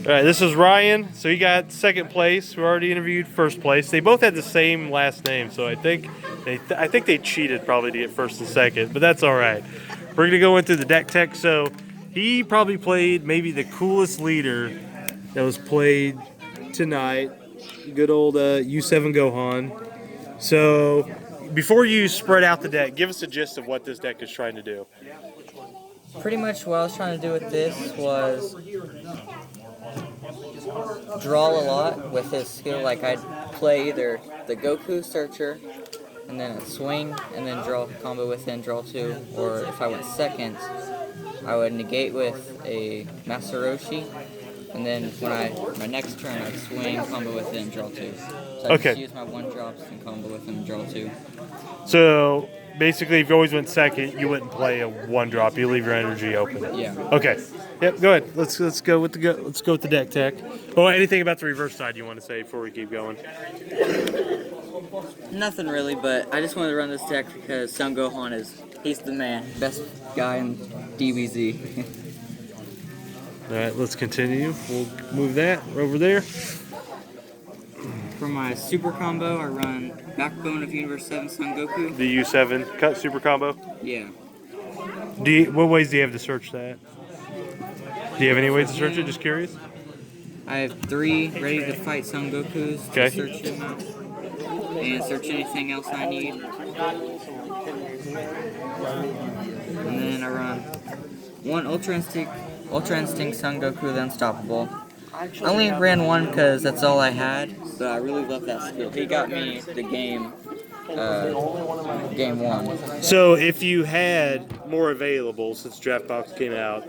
All right, this is Ryan. So he got second place. We already interviewed first place. They both had the same last name, so I think they cheated probably to get first and second, but that's all right. We're gonna go into the deck tech. So he probably played maybe the coolest leader that was played tonight. Good old U7Gohan. So before you spread out the deck, give us a gist of what this deck is trying to do. Pretty much what I was trying to do with this was draw a lot with his skill. Like I'd play either the Goku Searcher and then a swing and then draw a combo with and draw two, or if I went second, I would negate with a Master Roshi, and then when my next turn I'd swing, combo with him, draw two. So I just use my one drops and combo with him, draw two. So basically, if you always went second, you wouldn't play a one drop. You leave your energy open. Yeah. Okay. Yep. Go ahead. Let's go with the deck tech. Oh, anything about the reverse side you want to say before we keep going? Nothing really, but I just wanted to run this deck because Son Gohan he's the man, best guy in DBZ. All right. Let's continue. We'll move that over there. For my super combo, I run Backbone of Universe 7 Son Goku. The U7 cut super combo. Yeah. What ways do you have to search that? Do you have any ways to search it? Just curious. I have 3 ready to fight Son Gokus to search him out. And search anything else I need. And then I run 1 Ultra Instinct Son Goku, the Unstoppable. I only ran 1 because that's all I had, but I really love that skill. He got me the game 1. So if you had more available since Draft Box came out,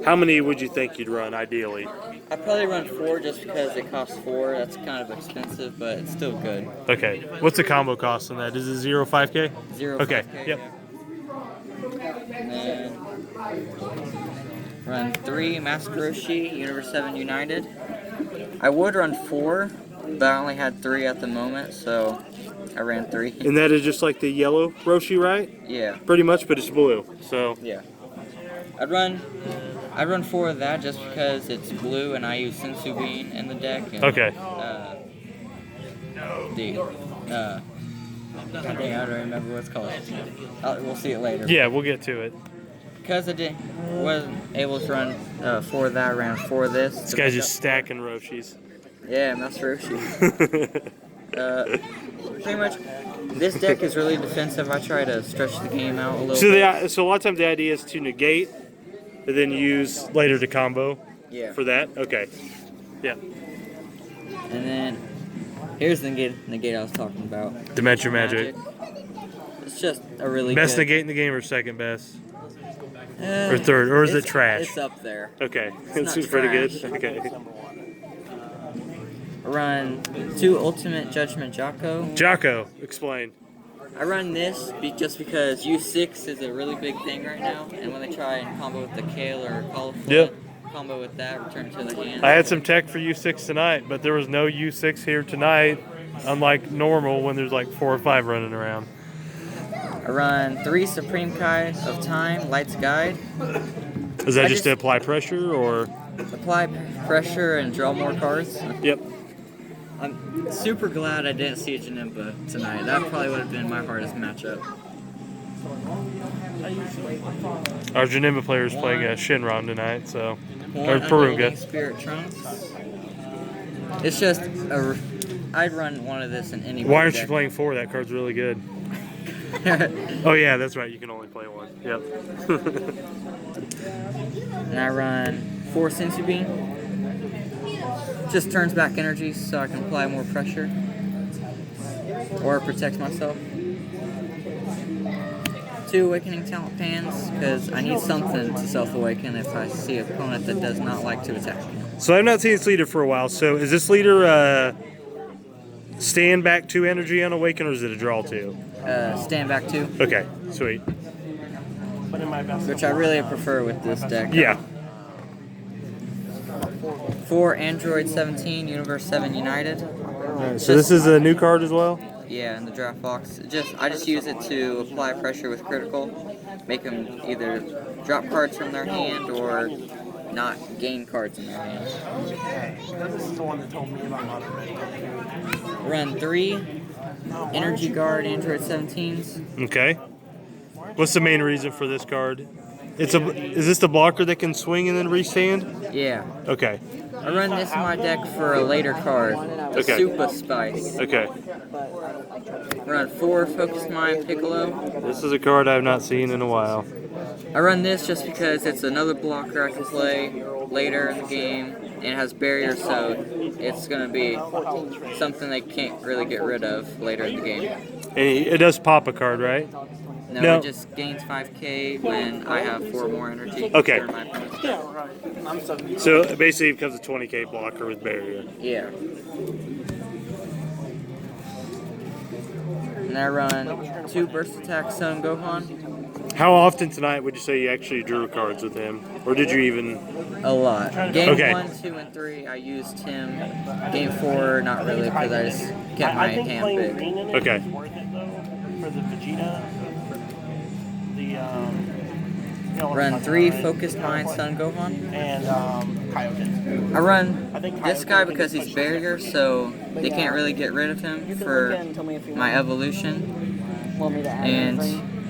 how many would you think you'd run ideally? I'd probably run 4 just because it costs 4. That's kind of expensive, but it's still good. Okay. What's the combo cost on that? Is it 0 5K? 0 okay. 5K, Yep. Yeah. And then run 3 Master Roshi, Universe 7 United. I would run 4, but I only had 3 at the moment, so I ran 3. And that is just like the yellow Roshi, right? Yeah. Pretty much, but it's blue. So yeah. I'd run 4 of that just because it's blue and I use Sensu Bean in the deck. And, okay. I don't remember what it's called. We'll see it later. Yeah, we'll get to it. Because I wasn't able to run 4 of that, I ran 4 of this. This guy's just stacking Roshis. Yeah, Master Roshi. Pretty much, this deck is really defensive. I try to stretch the game out a little bit. So a lot of times the idea is to negate, and then use later to combo. Yeah. For that? Okay. Yeah. And then, here's the negate I was talking about. Dimension Magic. It's just a really best good negate in the game or second best? Or third? Or is it trash? It's up there. Okay. It's pretty trash. good? Okay. I run 2 Ultimate Judgment Jocko. Jocko, explain. I run this just because U6 is a really big thing right now, and when they try and combo with the Kale or Cauliflower, combo with that, return to the hand. I had some tech for U6 tonight, but there was no U6 here tonight, unlike normal when there's like 4 or 5 running around. I run 3 Supreme Kai of Time, Light's Guide. Is that just to apply pressure, or? Apply pressure and draw more cards. Yep. I'm super glad I didn't see a Janemba tonight. That probably would have been my hardest matchup. Our Janemba player is playing a Shinron tonight, so. Or Purunga. Spirit Trunks. It's just I'd run one of this in any. Why aren't you playing 4? That card's really good. Oh yeah, that's right. You can only play 1. Yep. And I run 4 Sensu Bean. Just turns back energy so I can apply more pressure or protect myself. 2 Awakening Talent Pans because I need something to self-awaken if I see an opponent that does not like to attack. So I've not seen this leader for a while. So is this leader stand back 2 energy on Awaken, or is it a draw 2? Stand back 2. Okay, sweet. Which I really prefer with this deck. Yeah. 4 Android 17, Universe 7 United. Right, so this is a new card as well? Yeah, in the draft box. I just use it to apply pressure with critical, make them either drop cards from their hand or not gain cards in their hand. This is the one that told me about modern Red. Run 3 Energy Guard Android 17s. Okay. What's the main reason for this card? Is this the blocker that can swing and then restand? Yeah. Okay. I run this in my deck for a later card. The Okay. Super Spice. Okay. Run 4 Focus Mind Piccolo. This is a card I've not seen in a while. I run this just because it's another blocker I can play later in the game, and it has barrier, so it's going to be something they can't really get rid of later in the game. And it does pop a card, right? No, it just gains 5k when I have 4 more energy. Okay. During my opponent's turn. Yeah, right. I'm so So it basically becomes a 20k blocker with barrier. Yeah. And I run 2 Burst Attack U7Gohan. How often tonight would you say you actually drew cards with him? Or did you even... A lot. Game Okay. 1, 2, and 3, I used him. Game 4, not really, because I just kept my I think hand playing big. green in it Okay. is worth it though for the Vegeta. The you know what I'm Run talking 3 about, right? Focused Mind Sun-Gohan. And Kaioken. I run I think this Kaioken guy can because he's push barrier, so they can't really get rid of him for my evolution. And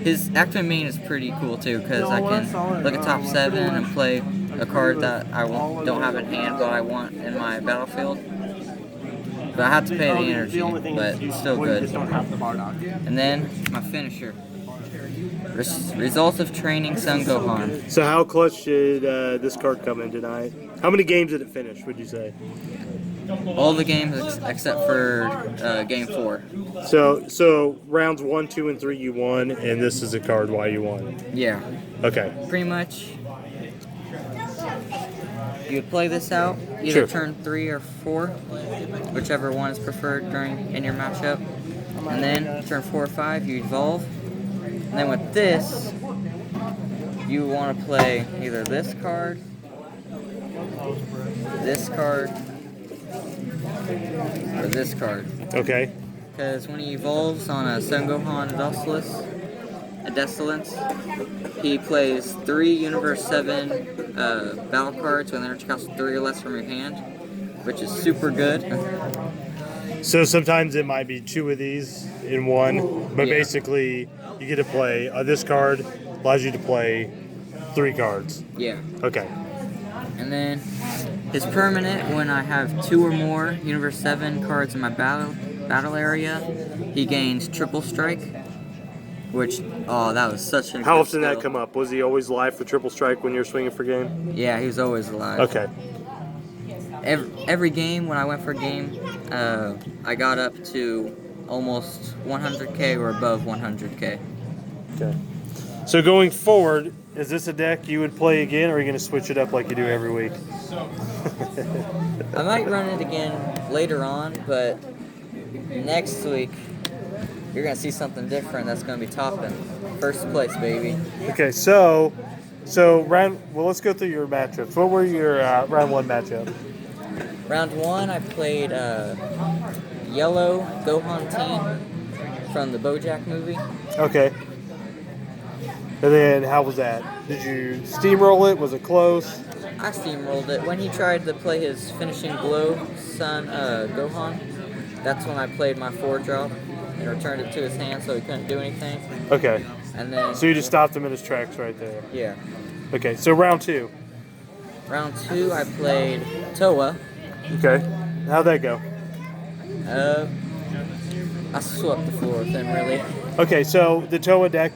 his active main is pretty cool too, because I can look at top 7 and play a card that I don't have in hand, but I want in my battlefield. But I have to pay the energy, but it's still You good. just don't have the Bardock. And then my finisher. Results of Training U7Gohan. So how clutch did this card come in tonight? How many games did it finish, would you say? All the games except for game 4. So rounds 1, 2, and 3 you won, and this is a card why you won. Yeah, Okay. pretty much. You would play this out either Sure. turn 3 or 4, whichever one is preferred in your matchup. And then turn 4 or 5, you evolve. And then with this, you want to play either this card, or this card. Okay. Because when he evolves on a U7Gohan Destilance, he plays 3 Universe 7 battle cards with energy cost 3 or less from your hand, which is super good. So sometimes it might be 2 of these in one, but Yeah. basically you get to play this card allows you to play 3 cards. Yeah. Okay. And then his permanent, when I have 2 or more Universe 7 cards in my battle area, he gains Triple Strike, which, oh, that was such a How good often did that skill. come up? Was he always live for triple strike when you're swinging for game? Yeah, he was always alive. Okay. Every game, when I went for a game, I got up to almost 100k or above 100k. Okay. So going forward, is this a deck you would play again, or are you going to switch it up like you do every week? I might run it again later on, but next week you're gonna see something different that's gonna be topping. First place, baby. Okay, so let's go through your matchups. What were your round 1 matchup? Round 1, I played Yellow Gohan Team from the BoJack movie. Okay. And then how was that? Did you steamroll it? Was it close? I steamrolled it. When he tried to play his finishing blow, Son Gohan, that's when I played my 4-drop and returned it to his hand so he couldn't do anything. Okay. And then, So you just stopped him in his tracks right there. yeah. Okay, so round 2. Round 2, I played Toa. Okay. How'd that go? I swept the floor with him, really. Okay, so the Toa deck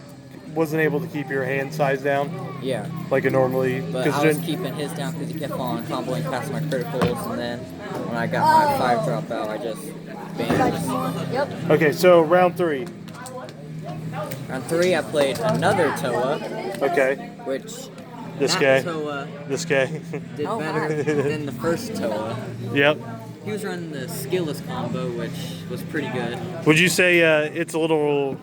wasn't able to keep your hand size down Yeah. like it normally. But I was keeping his down because he kept on comboing past my criticals, and then when I got my 5-drop out, I just banned. Okay, so round 3. Round 3, I played another Toa, Okay. which This that guy. Toa This guy. did better than the first Toa. Yep. He was running the skillless combo, which was pretty good. Would you say it's a little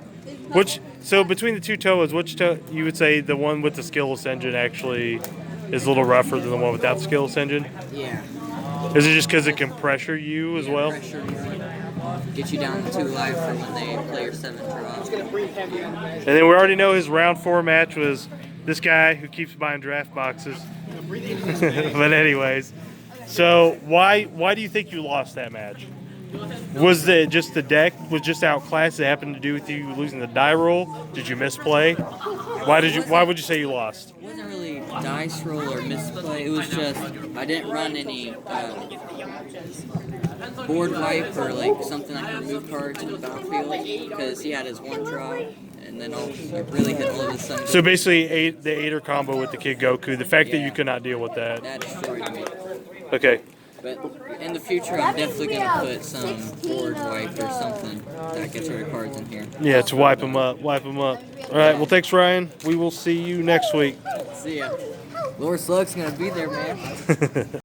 so between the 2 Toas, which you would say the one with the skillless engine actually is a little rougher than the one without the skillless engine? Yeah. Is it just because it can pressure you as well? Pressure get you down to 2 life for when they play your 7 drop. And then we already know his round 4 match was this guy who keeps buying draft boxes. But anyways, So why do you think you lost that match? Was it just the deck was just outclassed? It happened to do with you losing the die roll? Did you misplay? Why would you say you lost? It wasn't really dice roll or misplay. It was just I didn't run any board wipe or like something I can remove cards in the battlefield because he had his one drop and then it really hit all of his sun. So basically, the 8er combo with the Kid Goku. The fact that you could not deal with that. That destroyed me. Okay. But in the future, I'm definitely gonna put some board wipe or something that gets rid of cards in here. Yeah, to wipe them up. Wipe them up. All right. Well, thanks, Ryan. We will see you next week. See ya. Lord Slug's gonna be there, man.